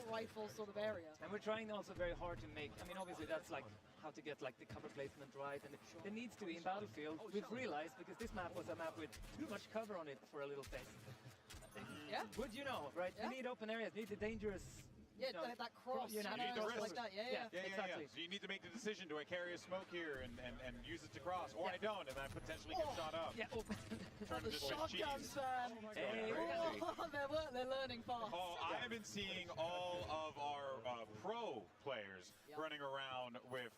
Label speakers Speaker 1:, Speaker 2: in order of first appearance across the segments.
Speaker 1: assault rifle sort of area.
Speaker 2: And we're trying also very hard to make, I mean, obviously that's like how to get like the cover placement right, and it needs to be in Battlefield. We've realized, because this map was a map with too much cover on it for a little phase.
Speaker 1: Yeah.
Speaker 2: Would you know, right?
Speaker 1: Yeah.
Speaker 2: You need open areas, you need the dangerous.
Speaker 1: Yeah, that cross,
Speaker 2: you know,
Speaker 1: stuff like that. Yeah.
Speaker 2: Exactly.
Speaker 3: So you need to make the decision: do I carry a smoke here and use it to cross, or I don't, and then potentially get shot up?
Speaker 2: Yeah. Oh.
Speaker 3: Turn
Speaker 1: The
Speaker 3: into Swiss
Speaker 1: shotgun
Speaker 3: cheese.
Speaker 1: fan.
Speaker 2: Hey.
Speaker 1: They're learning fast.
Speaker 3: Oh, I have been seeing all of our pro players running around with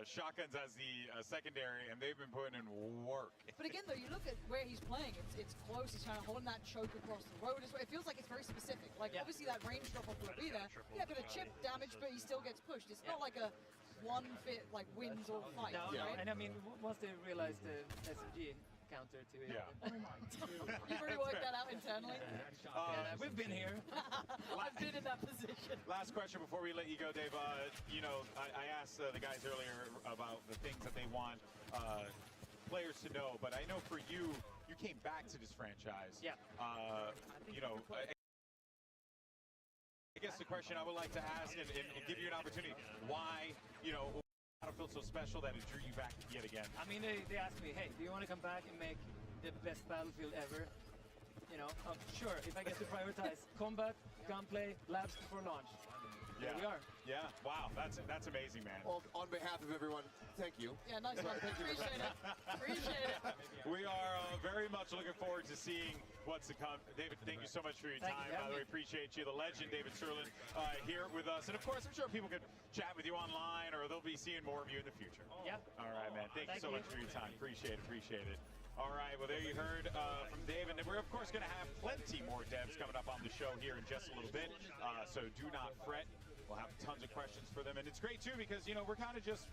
Speaker 3: shotguns as the secondary, and they've been putting in work.
Speaker 1: But again, though, you look at where he's playing, it's close. He's kind of holding that choke across the road. It feels like it's very specific. Like, obviously, that range drop off will be there. Yeah, a bit of chip damage, but he still gets pushed. It's not like a one fit, like, wins all fight,
Speaker 2: No,
Speaker 1: right?
Speaker 2: and I mean, once they realized the SMG counter to it.
Speaker 1: You've already worked that out internally?
Speaker 2: We've been here.
Speaker 1: I've been in that position.
Speaker 3: Last question before we let you go, Dave. You know, I asked the guys earlier about the things that they want players to know, but I know for you, you came back to this franchise.
Speaker 2: Yeah.
Speaker 3: You know, I guess the question I would like to ask and give you an opportunity, why, you know, Battlefield so special that it drew you back yet again?
Speaker 2: I mean, they asked me, hey, do you want to come back and make the best Battlefield ever? You know, sure, if I get to prioritize combat, gunplay, labs before launch. Here we are.
Speaker 3: Yeah, wow, that's amazing, man.
Speaker 4: Well, on behalf of everyone, thank you.
Speaker 1: Yeah, nice one. Appreciate it. Appreciate it.
Speaker 3: We are very much looking forward to seeing what's to come. David, thank you so much for your time. By the way, appreciate you. The legend, David Sirlin, here with us. And of course, I'm sure people could chat with you online, or they'll be seeing more of you in the future.
Speaker 2: Yeah.
Speaker 3: All right, man. Thank you so much for your time. Appreciate it. All right, well, there you heard from Dave, and we're, of course, going to have plenty more devs coming up on the show here in just a little bit, so do not fret. We'll have tons of questions for them, and it's great, too, because, you know, we're kind of just,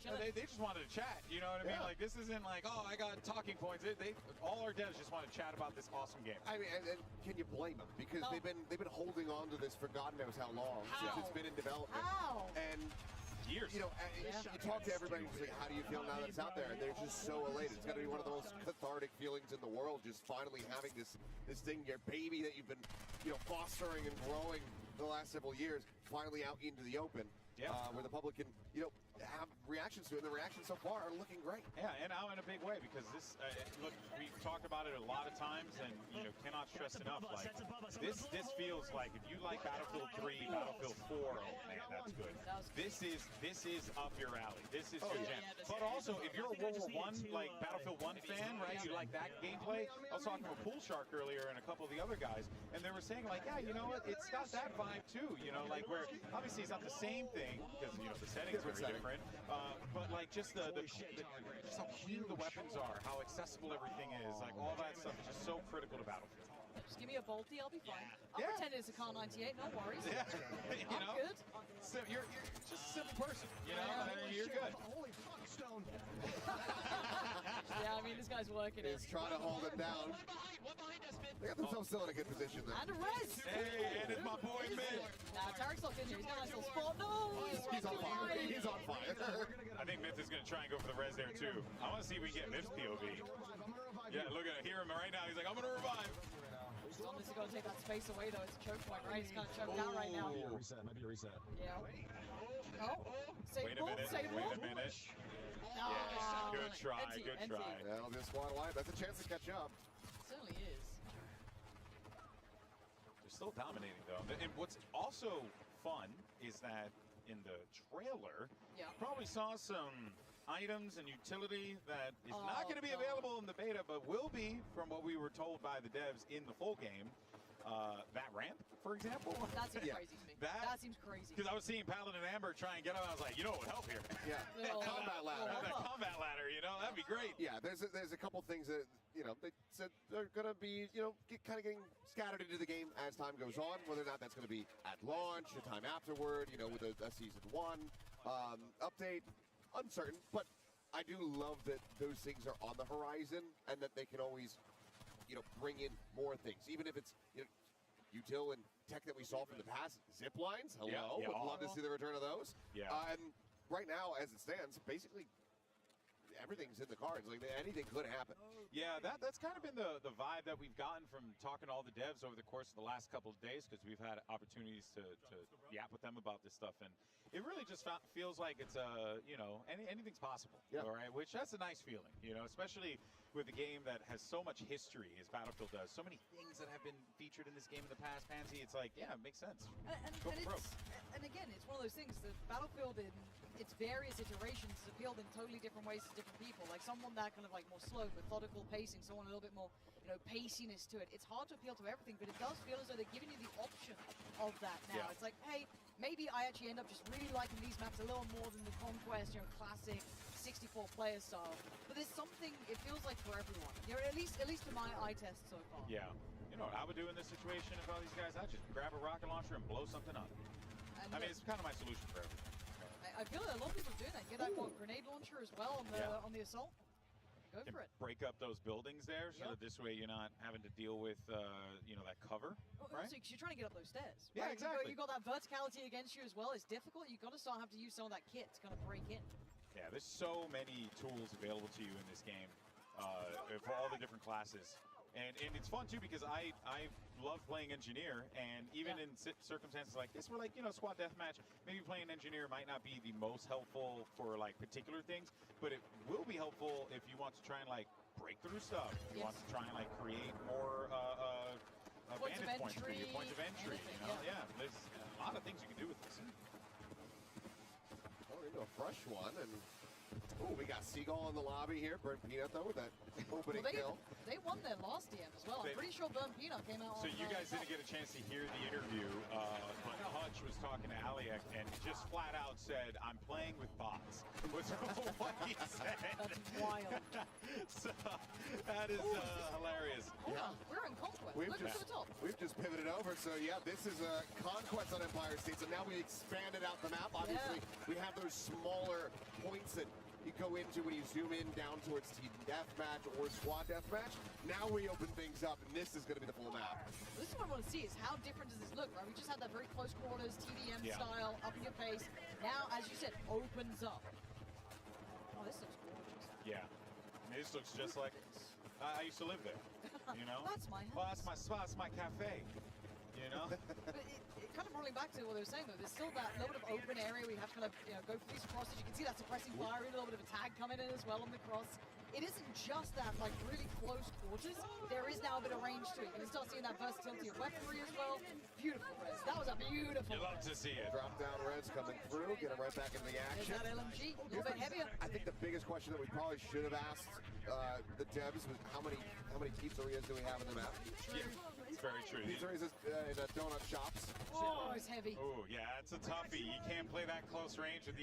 Speaker 3: you know, they just wanted to chat, you know what I mean? Like, this isn't like, oh, I got talking points. All our devs just want to chat about this awesome game.
Speaker 4: I mean, and can you blame them? Because they've been holding on to this for God knows how long since it's been in development.
Speaker 1: How?
Speaker 4: And
Speaker 3: years.
Speaker 4: You know, you talk to everybody who's like, how do you feel now that it's out there? And they're just so elated. It's got to be one of the most cathartic feelings in the world, just finally having this thing, your baby that you've been, you know, fostering and growing the last several years, finally out into the open. Where the public can, you know, have reactions to it. And the reactions so far are looking great.
Speaker 3: Yeah, and out in a big way, because this, look, we've talked about it a lot of times, and, you know, cannot stress enough, like, this feels like, if you like Battlefield 3, Battlefield 4, oh man, that's good. This is up your alley. This is your jam. But also, if you're a World War I, like, Battlefield 1 fan, right, you like that gameplay, I was talking with Pool Shark earlier and a couple of the other guys, and they were saying, like, yeah, you know what, it's got that vibe, too, you know, like, where, obviously, it's not the same thing, because, you know, the settings are very different, but like just just how clean the weapons are, how accessible everything is, like all that stuff is just so critical to Battlefield.
Speaker 1: Just give me a bolty, I'll be fine. I'll pretend it's a Car 98, no worries.
Speaker 3: Yeah,
Speaker 1: I'm good.
Speaker 3: So you're just a simple person, you know, you're good.
Speaker 5: Holy fuck, Stone.
Speaker 1: Yeah, I mean, this guy's working it.
Speaker 4: He's trying to hold it down. They got themselves still in a good position there.
Speaker 1: And a res!
Speaker 3: Hey, and it's my boy, Myth.
Speaker 1: Nah, Tarek's locked in here. He's got a nice little spot. No!
Speaker 4: He's on fire. He's on fire.
Speaker 3: I think Myth is going to try and go for the res there, too. I want to see if we can get Myth's POV. Yeah, look at it. Hear him right now. He's like, I'm going to revive.
Speaker 1: Storm is going to take that space away, though. It's a choke point, right? He's kind of choked out right now.
Speaker 5: Maybe a reset. Maybe a reset.
Speaker 1: Yeah. Oh, save
Speaker 3: Wait a minute. Wait a minute. Yes, good try. Good try.
Speaker 4: Well, this one alive. That's a chance to catch up.
Speaker 1: Certainly is.
Speaker 3: They're still dominating, though. And what's also fun is that in the trailer, probably saw some items and utility that is not going to be available in the beta, but will be, from what we were told by the devs in the full game. That ramp, for example.
Speaker 1: That seems crazy to me. That seems crazy.
Speaker 3: Because I was seeing Paladin and Amber try and get him, I was like, you know what would help here?
Speaker 4: Yeah, combat ladder.
Speaker 3: That combat ladder, you know, that'd be great.
Speaker 4: Yeah, there's a couple things that, you know, they said they're going to be, you know, kind of getting scattered into the game as time goes on. Whether or not that's going to be at launch, a time afterward, you know, with a Season 1 update, uncertain. But I do love that those things are on the horizon and that they can always, you know, bring in more things, even if it's, you know, util and tech that we saw from the past. Zip lines, hello, would love to see the return of those.
Speaker 3: Yeah.
Speaker 4: And right now, as it stands, basically, everything's in the cards. Like anything could happen.
Speaker 3: Yeah, that's kind of been the vibe that we've gotten from talking to all the devs over the course of the last couple of days, because we've had opportunities to yap with them about this stuff, and it really just feels like it's anything's possible.
Speaker 4: Yeah.
Speaker 3: All right, which that's a nice feeling, especially with a game that has so much history as Battlefield does, so many things that have been featured in this game in the past. Pansy, it's like, yeah, it makes sense.
Speaker 1: And again, it's one of those things that Battlefield in its various iterations has appealed in totally different ways to different people. Like someone that kind of like more slow, methodical pacing, someone a little bit more, paciness to it. It's hard to appeal to everything, but it does feel as though they're giving you the option of that now.
Speaker 3: Yeah.
Speaker 1: It's like, hey, maybe I actually end up just really liking these maps a little more than the Conquest, classic 64-player style. But there's something, it feels like for everyone. At least to my eye test so far.
Speaker 3: Yeah. You know what I would do in this situation if all these guys, I'd just grab a rocket launcher and blow something up.
Speaker 1: And
Speaker 3: I mean, it's kind of my solution for everything.
Speaker 1: I feel like a lot of people are doing that. Get that grenade launcher as well on the assault. Go
Speaker 3: And
Speaker 1: for it.
Speaker 3: break up those buildings there, so that this way you're not having to deal with, that cover, right?
Speaker 1: Also, because you're trying to get up those stairs.
Speaker 3: Yeah,
Speaker 1: right?
Speaker 3: exactly.
Speaker 1: You got that verticality against you as well. It's difficult. You've got to start having to use some of that kit to kind of break in.
Speaker 3: Yeah, there's so many tools available to you in this game for all the different classes. And it's fun, too, because I love playing Engineer, and even in circumstances like this, where, squad deathmatch, maybe playing Engineer might not be the most helpful for, particular things, but it will be helpful if you want to try and, break through stuff. You want to try and, create more vantage points for you, points of entry,
Speaker 1: anything,
Speaker 3: Yeah, there's a lot of things you can do with this.
Speaker 4: Oh, into a fresh one, and we got Seagull in the lobby here. Burnt Peanut, though, with that opening kill.
Speaker 1: They won their last DM as well. I'm pretty sure Burnt Peanut came out
Speaker 3: So
Speaker 1: on
Speaker 3: you guys didn't get a chance to hear the interview. Hutch was talking to Aliak and just flat out said, "I'm playing with bots." Was what he said.
Speaker 1: That's wild.
Speaker 3: So that is hilarious.
Speaker 1: Hold on, we're in Conquest. Look to the top.
Speaker 4: We've just pivoted over, so yeah, this is a Conquest on Empire State, so now we expanded out the map. Obviously, we have those smaller points that you go into when you zoom in down towards team deathmatch or squad deathmatch. Now we open things up, and this is going to be the full map.
Speaker 1: This is what I want to see, is how different does this look, right? We just had that very close quarters, TDM style, up in your face. Now, as you said, opens up. Oh, this looks gorgeous.
Speaker 3: Yeah, this looks just like I used to live there.
Speaker 1: That's my house.
Speaker 3: Well, that's my spot. That's my cafe.
Speaker 1: But it kind of rolling back to what they were saying, though, there's still that little bit of open area where you have to kind of go for these crosses. You can see that suppressing fire, a little bit of a tag coming in as well on the cross. It isn't just that really close quarters. There is now a bit of range to it. You can start seeing that versatility of weaponry as well. Beautiful, Rez. That was a beautiful.
Speaker 3: You love to see it.
Speaker 4: Drop down Reds coming through, get him right back into the
Speaker 1: There's
Speaker 4: action.
Speaker 1: that LMG, a little bit heavier.
Speaker 4: I think the biggest question that we probably should have asked the devs was how many pizzerias do we have in the map?
Speaker 3: Yeah, it's very true.
Speaker 4: Pizzerias in donut shops.
Speaker 1: Oh, it's heavy.
Speaker 3: Oh, yeah, it's a toughie. You can't play that close range with the